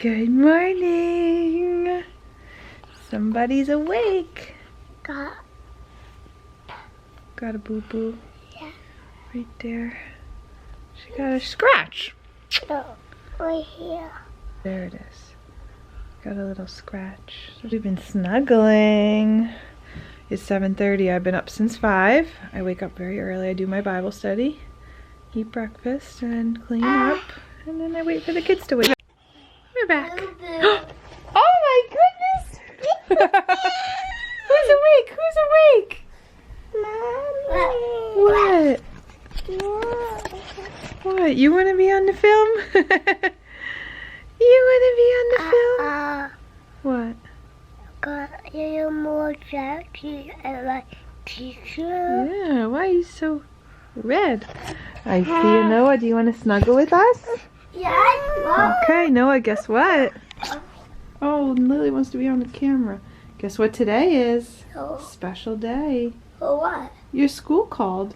Good morning. Somebody's awake. Got a boo-boo. Yeah. Right there. She got a scratch. No, right here. There it is. Got a little scratch. So we've been snuggling. It's 7:30. I've been up since 5. I wake up very early. I do my Bible study, eat breakfast, and clean up. And then I wait for the kids to wake up. We're back. Oh my goodness! Who's awake? Who's awake? What? What? You want to be on the film? You want to be on the film? What? Got a little more jacket and like t-shirt. Yeah, why are you so red? I see you, Noah. Do you want to snuggle with us? Yeah. Okay, Noah, guess what? Oh, Lily wants to be on the camera. Guess what today is? Oh. Special day. For what? Your school called.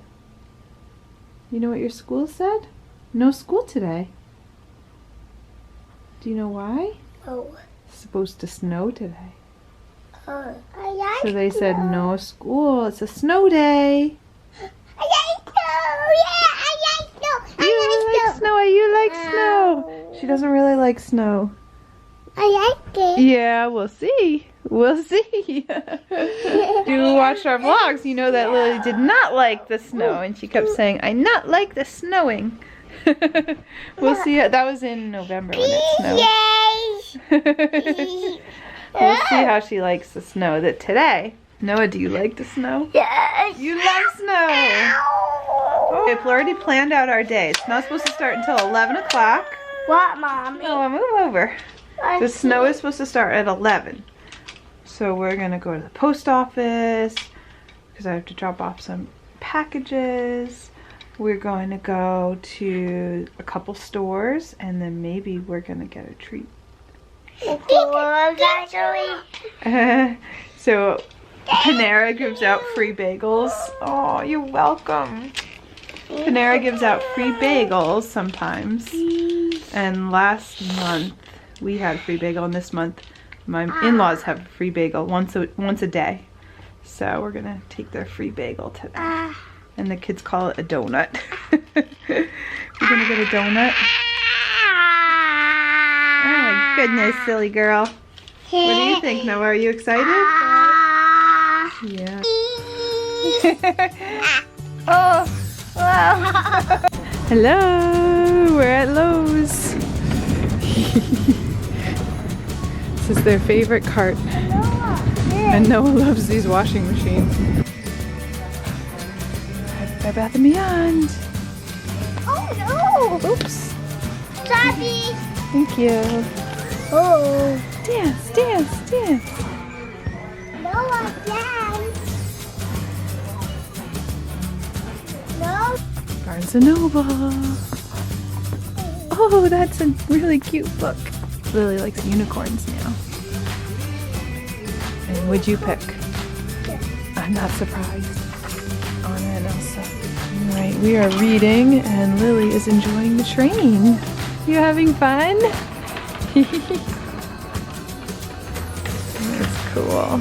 You know what your school said? No school today. Do you know why? Oh. It's supposed to snow today. I like So they said no school. It's a snow day. I like snow. Yeah, I like snow. You like snow. You like snow. She doesn't really like snow. I like it. Yeah, we'll see. We'll see. You watched our vlogs, you know that Lily did not like the snow, and she kept saying, "I not like the snowing." We'll see. That was in November when it snowed. We'll see how she likes the snow. That today. Noah, do you like the snow? Yes. You love snow. We've already planned out our day. It's not supposed to start until 11 o'clock. What, Mommy? Noah, move over. The snow is supposed to start at 11. So we're going to go to the post office because I have to drop off some packages. We're going to go to a couple stores and then maybe we're going to get a treat. So Panera gives out free bagels. Oh, you're welcome. Panera gives out free bagels sometimes. And last month we had a free bagel, and this month my in-laws have a free bagel once a day. So we're gonna take their free bagel today. And the kids call it a donut. We're gonna get a donut. Oh my goodness, silly girl. What do you think, Noah? Are you excited? Yeah. Oh, wow. Hello, we're at Lowe's. This is their favorite cart. And Noah loves these washing machines. Bed Bath & Beyond. Oh no! Oops. Daddy! Thank you. Oh. Dance, dance, dance. Noah, dance. No. Barnes & Noble. Oh, that's a really cute book. Lily likes unicorns now. And would you pick? I'm not surprised. Anna and Elsa. Alright, we are reading and Lily is enjoying the train. You having fun? That's cool.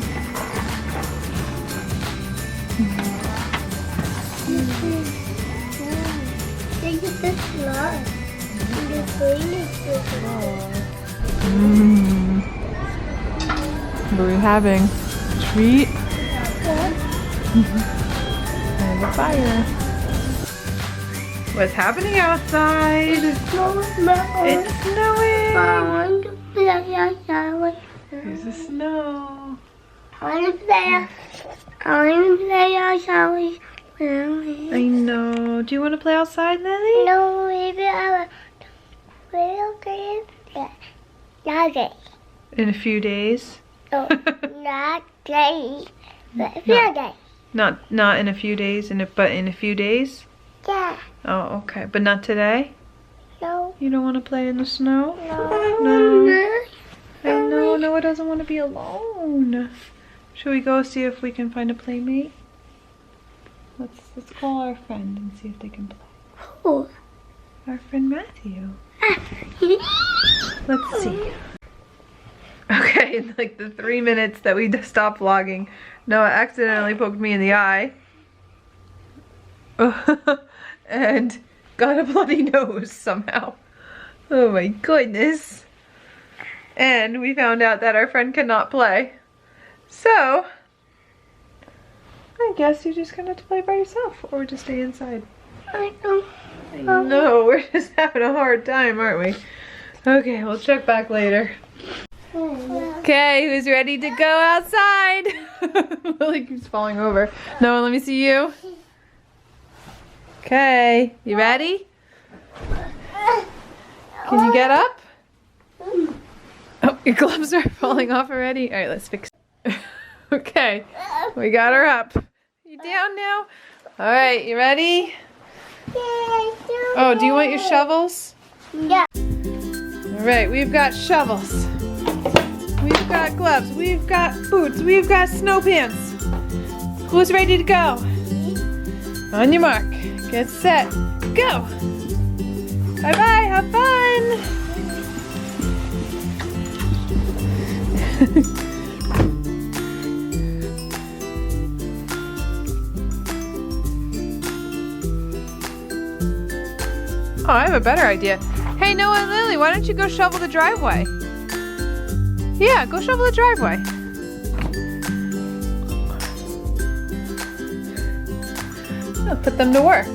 What are we having? A treat? And a fire. What's happening outside? It's snowing. There's the snow. I want to play outside. I know. Do you want to play outside, Lily? No, maybe I will play it. In a few days? No, not day. But few days. Not in a few days, but in a few days? Yeah. Oh, okay. But not today? No. You don't want to play in the snow? No. I know. Noah doesn't want to be alone. Should we go see if we can find a playmate? Let's call our friend and see if they can play. Who? Our friend Matthew. Let's see. in like the 3 minutes that we stopped vlogging, Noah accidentally poked me in the eye. And got a bloody nose somehow. Oh my goodness. And we found out that our friend cannot play. So, I guess you're just gonna have to play by yourself or just stay inside. I don't. No, we're just having a hard time, aren't we? Okay, we'll check back later. Okay, who's ready to go outside? Lily keeps falling over. Noah, let me see you. Okay, you ready? Can you get up? Oh, your gloves are falling off already? Alright, let's fix it. Okay, we got her up. You down now? Alright, you ready? Oh, do you want your shovels? Yeah. Alright, we've got shovels. We've got gloves. We've got boots. We've got snow pants. Who's ready to go? On your mark. Get set. Go! Bye-bye. Have fun! Oh, I have a better idea. Hey, Noah and Lily, why don't you go shovel the driveway? Yeah, go shovel the driveway. I'll put them to work.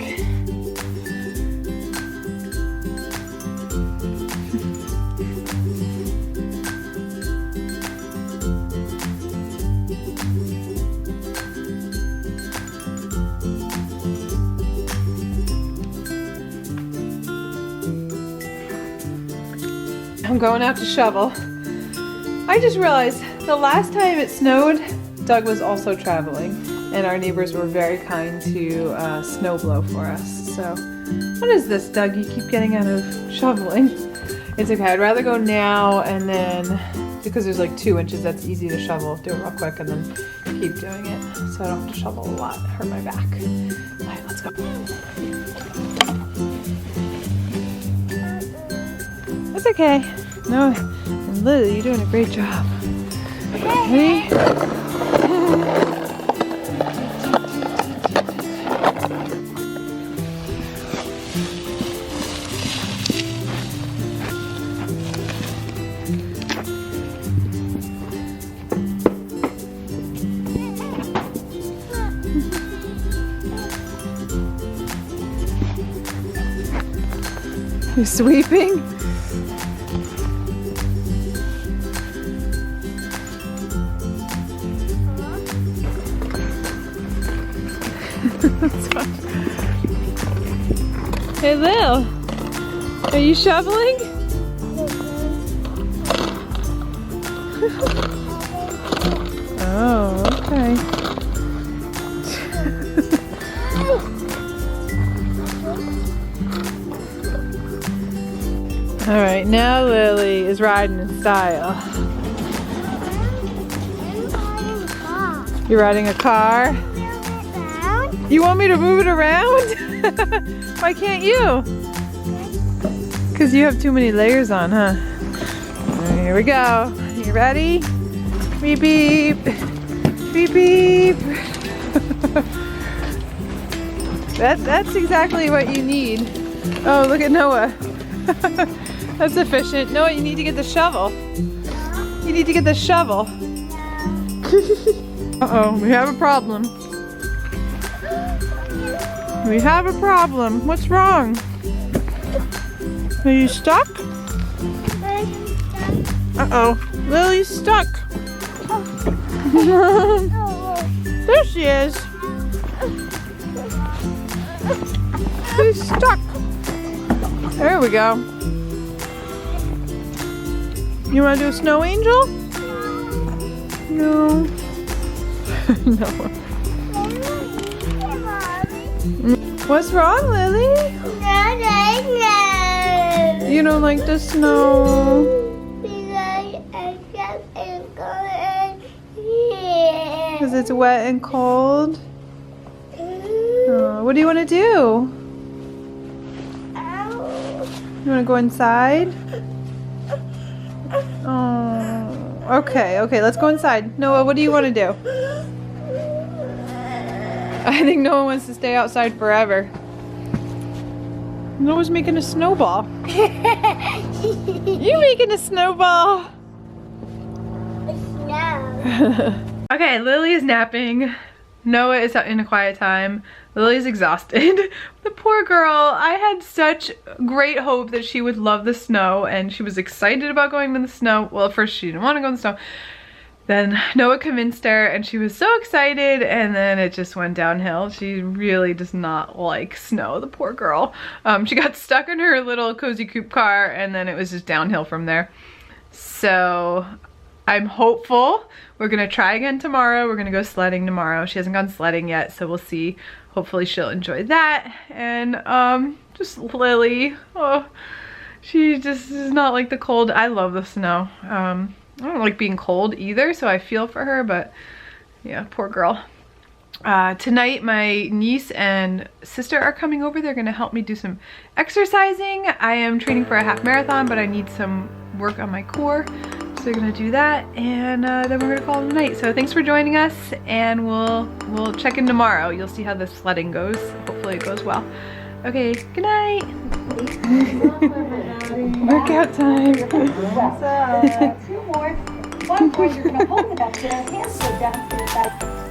I'm going out to shovel. I just realized the last time it snowed, Doug was also traveling, and our neighbors were very kind to snow blow for us. So, what is this, Doug? You keep getting out of shoveling. It's okay. I'd rather go now and then, because there's like 2 inches, that's easy to shovel. Do it real quick and then keep doing it, so I don't have to shovel a lot. Hurt my back. All right, let's go. It's okay. No, and Lily, you're doing a great job. Ready? You're sweeping? Hey Lil, are you shoveling? Oh, okay. All right, now Lily is riding in style. You're riding a car? You want me to move it around? Why can't you? Because you have too many layers on, huh? Right, here we go. You ready? Beep beep. Beep beep. That's exactly what you need. Oh, look at Noah. That's efficient. Noah, you need to get the shovel. You need to get the shovel. Uh-oh, we have a problem. We have a problem. What's wrong? Are you stuck? Uh-oh. Lily's stuck. There she is. She's stuck. There we go. You want to do a snow angel? No. No. What's wrong, Lily? No. You don't like the snow? Because it's wet and cold? What do you want to do? You want to go inside? Oh, Okay, let's go inside. Noah, what do you want to do? I think Noah wants to stay outside forever. Noah's making a snowball. You making a snowball? No. Okay, Lily is napping. Noah is in a quiet time. Lily's exhausted. The poor girl. I had such great hope that she would love the snow, and she was excited about going to the snow. Well, at first she didn't want to go in the snow. Then Noah convinced her, and she was so excited, and then it just went downhill. She really does not like snow, the poor girl. She got stuck in her little Cozy Coupe car, and then it was just downhill from there. So I'm hopeful. We're gonna try again tomorrow. We're gonna go sledding tomorrow. She hasn't gone sledding yet, so we'll see. Hopefully she'll enjoy that. And just Lily, oh, she just does not like the cold. I love the snow. I don't like being cold either, so I feel for her, but yeah, poor girl. Tonight my niece and sister are coming over. They're gonna help me do some exercising. I am training for a half marathon, but I need some work on my core. So we're gonna do that, and then we're gonna call it a night. So thanks for joining us, and we'll check in tomorrow. You'll see how the sledding goes. Hopefully it goes well. Okay, good night. Workout time. Two more. One more, you're gonna hold it up there, hands go down to the side.